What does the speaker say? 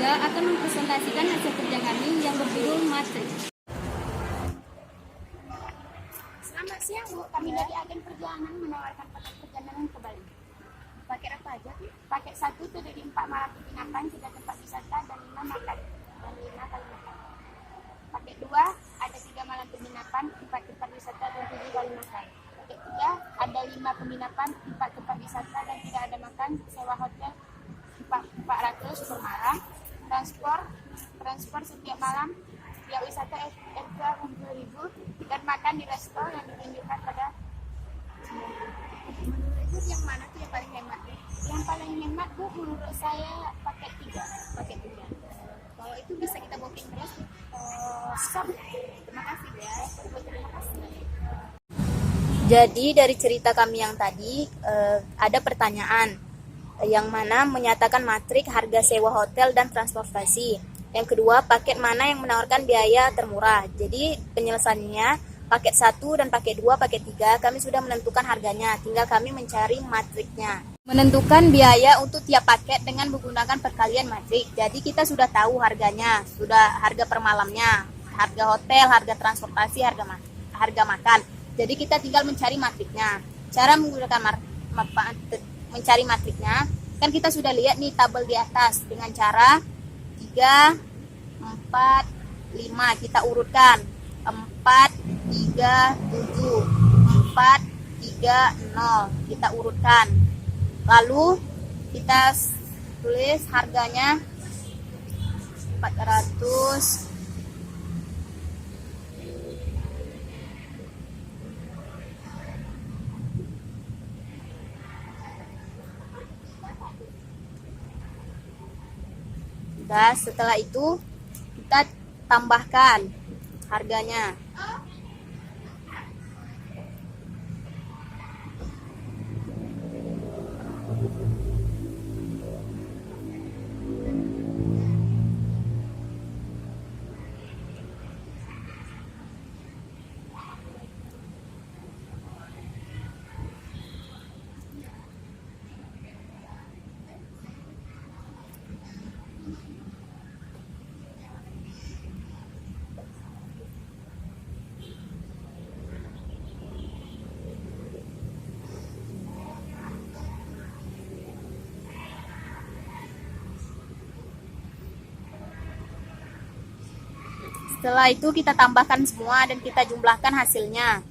3 akan mempresentasikan hasil kerja kami yang berjudul matrik. Selamat siang Bu, kami dari agen perjalanan menawarkan paket perjalanan ke Bali. Paket apa aja Bu? Paket 1 terdiri 4 malam penginapan, 3 tempat wisata dan 5 makan. Paket 2 ada 3 malam penginapan, 4 tempat wisata dan 7 kali makan. Paket 3 ada 5 penginapan, 4 tempat wisata dan tidak ada makan, sewa hotel 400 per malam. Transport setiap malam, setiap wisata extra 20.000 dan makan di resto yang ditunjukkan pada. Menurut yang mana tuh yang paling hemat? Yang paling hemat Bu, menurut saya paket 3. Kalau itu bisa kita booking terus. Terima kasih ya. Terima kasih. Jadi dari cerita kami yang tadi ada pertanyaan yang mana menyatakan matrik harga sewa hotel dan transportasi. Yang kedua, paket mana yang menawarkan biaya termurah. Jadi penyelesaiannya paket 1 dan paket 2, paket 3 kami sudah menentukan harganya, tinggal kami mencari matriknya. Menentukan biaya untuk tiap paket dengan menggunakan perkalian matrik. Jadi kita sudah tahu harganya, sudah harga per malamnya, harga hotel, harga transportasi, harga makan. Jadi kita tinggal mencari matriknya. Cara menggunakan mencari matriknya, kan kita sudah lihat nih tabel di atas dengan cara 3, 4, 5 kita urutkan 4, 3, 7, 4, 3, 0 kita urutkan, lalu kita tulis harganya 400. Dan setelah itu kita tambahkan harganya. Setelah itu kita tambahkan semua dan kita jumlahkan hasilnya.